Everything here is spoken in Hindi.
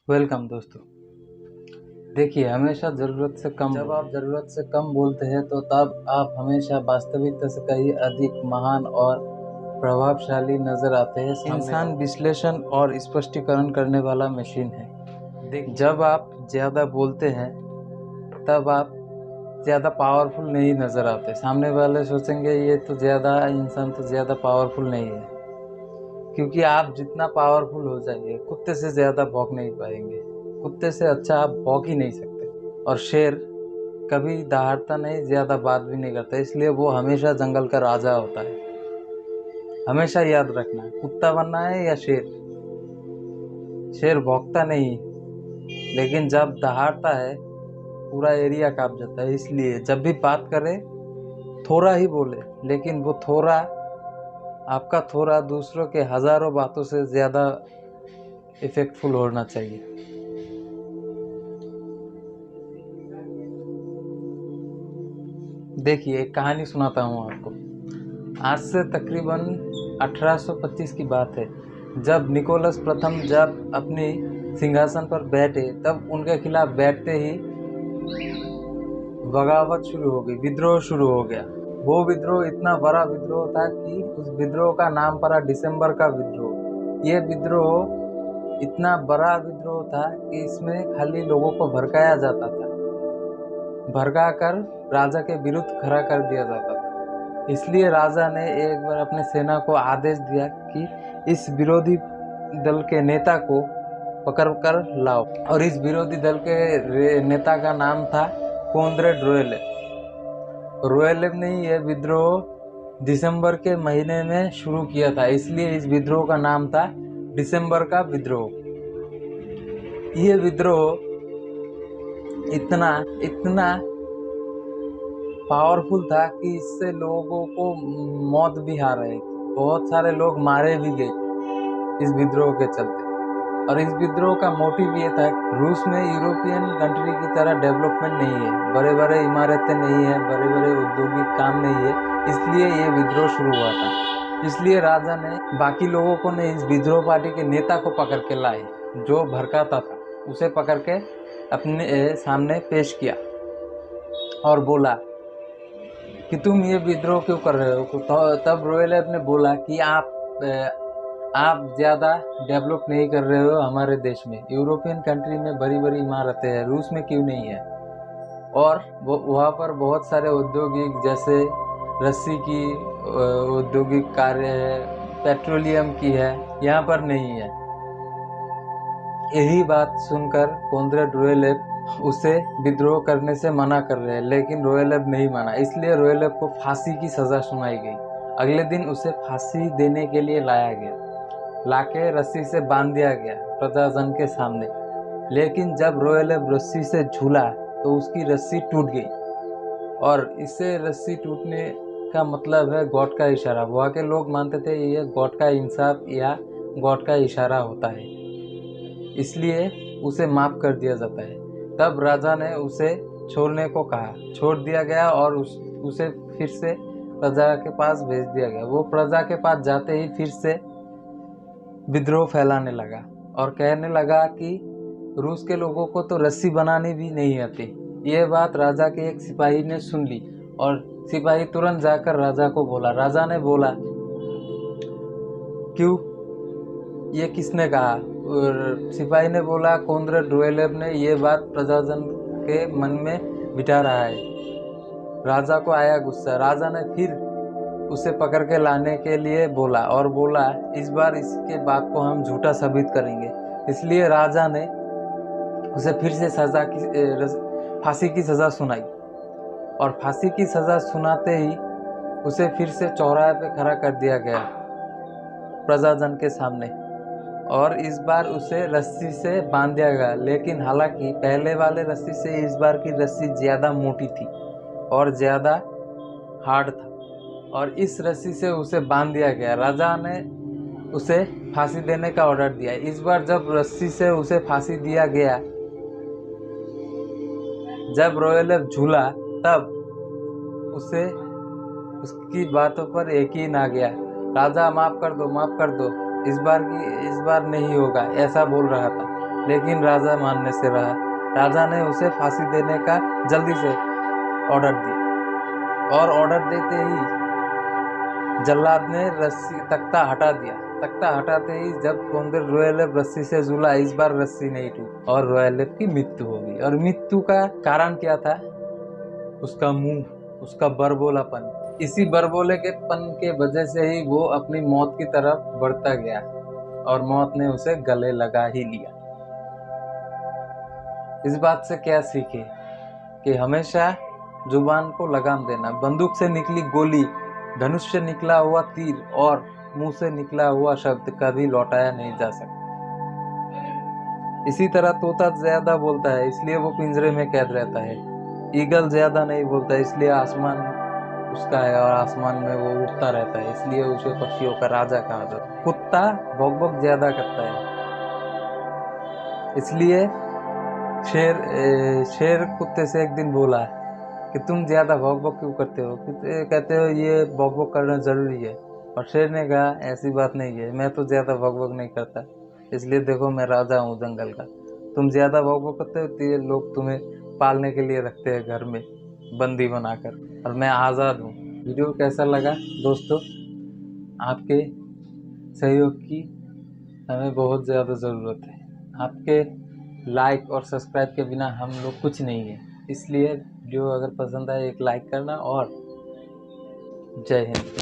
वेलकम दोस्तों। देखिए, हमेशा ज़रूरत से कम जब आप ज़रूरत से कम बोलते हैं तो तब आप हमेशा वास्तविकता से कहीं अधिक महान और प्रभावशाली नज़र आते हैं। इंसान विश्लेषण और स्पष्टीकरण करने वाला मशीन है। जब आप ज़्यादा बोलते हैं तब आप ज़्यादा पावरफुल नहीं नज़र आते। सामने वाले सोचेंगे ये तो इंसान तो ज़्यादा पावरफुल नहीं है, क्योंकि आप जितना पावरफुल हो जाइए कुत्ते से ज़्यादा भौंक नहीं पाएंगे। कुत्ते से अच्छा आप भौंक ही नहीं सकते। और शेर कभी दहाड़ता नहीं, ज़्यादा बात भी नहीं करता, इसलिए वो हमेशा जंगल का राजा होता है। हमेशा याद रखना है, कुत्ता बनना है या शेर। शेर भौंकता नहीं, लेकिन जब दहाड़ता है पूरा एरिया कांप जाता है। इसलिए जब भी बात करे थोड़ा ही बोले, लेकिन वो थोड़ा, आपका थोड़ा दूसरों के हज़ारों बातों से ज़्यादा इफेक्टफुल होना चाहिए। देखिए, एक कहानी सुनाता हूँ आपको। आज से तकरीबन 1825 की बात है, जब निकोलस प्रथम जब अपने सिंहासन पर बैठे, तब उनके खिलाफ बैठते ही बगावत शुरू हो गई, विद्रोह शुरू हो गया। वो विद्रोह इतना बड़ा विद्रोह था कि उस विद्रोह का नाम पड़ा दिसंबर का विद्रोह। ये विद्रोह इतना बड़ा विद्रोह था कि इसमें खाली लोगों को भड़काया जाता था, भड़काकर राजा के विरुद्ध खड़ा कर दिया जाता था। इसलिए राजा ने एक बार अपने सेना को आदेश दिया कि इस विरोधी दल के नेता को पकड़कर लाओ। और इस विरोधी दल के नेता का नाम था कॉनरेड रोयलेव। रोयलेव ने यह विद्रोह दिसंबर के महीने में शुरू किया था, इसलिए इस विद्रोह का नाम था दिसंबर का विद्रोह। यह विद्रोह इतना पावरफुल था कि इससे लोगों को मौत भी आ रही थी। बहुत सारे लोग मारे भी गए इस विद्रोह के चलते। और इस विद्रोह का मोटिव ये था कि रूस में यूरोपियन कंट्री की तरह डेवलपमेंट नहीं है, बड़े बड़े इमारतें नहीं है, बड़े बड़े औद्योगिक काम नहीं है, इसलिए ये विद्रोह शुरू हुआ था। इसलिए राजा ने बाकी लोगों को ने इस विद्रोह पार्टी के नेता को पकड़ के लाए, जो भड़काता था, उसे पकड़ के अपने सामने पेश किया और बोला कि तुम ये विद्रोह क्यों कर रहे हो। तो तब रोयलेव ने बोला कि आप ज़्यादा डेवलप नहीं कर रहे हो हमारे देश में। यूरोपियन कंट्री में बड़ी बड़ी इमारतें हैं, रूस में क्यों नहीं है। और वहाँ पर बहुत सारे औद्योगिक, जैसे रस्सी की औद्योगिक कार्य है, पेट्रोलियम की है, यहाँ पर नहीं है। यही बात सुनकर कॉनरेड रोयलेव उसे विद्रोह करने से मना कर रहे हैं, लेकिन रोयलेव नहीं माना। इसलिए रोयलेव को फांसी की सज़ा सुनाई गई। अगले दिन उसे फांसी देने के लिए लाया गया, लाके रस्सी से बांध दिया गया प्रजाजन के सामने। लेकिन जब रोयलेव रस्सी से झूला तो उसकी रस्सी टूट गई, और इससे रस्सी टूटने का मतलब है गॉड का इशारा। वहाँ के लोग मानते थे ये गॉड का इंसाफ या गॉड का इशारा होता है, इसलिए उसे माफ़ कर दिया जाता है। तब राजा ने उसे छोड़ने को कहा, छोड़ दिया गया और उसे फिर से प्रजा के पास भेज दिया गया। वो प्रजा के पास जाते ही फिर से विद्रोह फैलाने लगा और कहने लगा कि रूस के लोगों को तो रस्सी बनानी भी नहीं आती। ये बात राजा के एक सिपाही ने सुन ली और सिपाही तुरंत जाकर राजा को बोला। राजा ने बोला, क्यों, ये किसने कहा। और सिपाही ने बोला, कॉनरेड रोयलेव ने ये बात प्रजाजन के मन में बिठा रहा है। राजा को आया गुस्सा। राजा ने फिर उसे पकड़ के लाने के लिए बोला और बोला, इस बार इसके बात को हम झूठा साबित करेंगे। इसलिए राजा ने उसे फिर से फांसी की सज़ा सुनाई। और फांसी की सज़ा सुनाते ही उसे फिर से चौराहे पे खड़ा कर दिया गया प्रजाजन के सामने, और इस बार उसे रस्सी से बांध दिया गया। लेकिन हालांकि पहले वाले रस्सी से इस बार की रस्सी ज़्यादा मोटी थी और ज़्यादा हार्ड था, और इस रस्सी से उसे बांध दिया गया। राजा ने उसे फांसी देने का ऑर्डर दिया। इस बार जब रस्सी से उसे फांसी दिया गया, जब रोयलेव झूला, तब उसे उसकी बातों पर यकीन आ गया। राजा, माफ़ कर दो, माफ़ कर दो, इस बार नहीं होगा, ऐसा बोल रहा था। लेकिन राजा मानने से रहा। राजा ने उसे फांसी देने का जल्दी से ऑर्डर दिया और ऑर्डर देते ही जल्लाद ने रस्सी तख्ता हटा दिया। तख्ता हटाते ही जब फिर रोयलेव रस्सी से झूला, इस बार रस्सी नहीं टूटी और रोयलेव की मृत्यु हो गई। और मृत्यु का कारण क्या था? उसका मुंह, उसका बरबोलापन। इसी बरबोले के पन के वजह से ही वो अपनी मौत की तरफ बढ़ता गया और मौत ने उसे गले लगा ही लिया। इस बात से क्या सीखे कि हमेशा जुबान को लगाम देना। बंदूक से निकली गोली, धनुष से निकला हुआ तीर और मुंह से निकला हुआ शब्द कभी लौटाया नहीं जा सकता। इसी तरह तोता ज्यादा बोलता है इसलिए वो पिंजरे में कैद रहता है। ईगल ज्यादा नहीं बोलता इसलिए आसमान उसका है और आसमान में वो उड़ता रहता है, इसलिए उसे पक्षियों का राजा कहा जाता है। कुत्ता भौंक भौंक ज्यादा करता है इसलिए शेर कुत्ते से एक दिन बोला कि तुम ज्यादा भौंक भौंक क्यों करते हो? कहते हो ये भौंक भौंक करना जरूरी है। और शेर ने कहा ऐसी बात नहीं है, मैं तो ज्यादा भौंक भौंक नहीं करता, इसलिए देखो मैं राजा हूँ जंगल का। तुम ज्यादा भौंक भौंक करते हो तो ये लोग तुम्हें पालने के लिए रखते हैं घर में बंदी बनाकर, और मैं आज़ाद हूँ। वीडियो कैसा लगा दोस्तों? आपके सहयोग की हमें बहुत ज़्यादा ज़रूरत है। आपके लाइक और सब्सक्राइब के बिना हम लोग कुछ नहीं है, इसलिए वीडियो अगर पसंद आए एक लाइक करना और जय हिंद।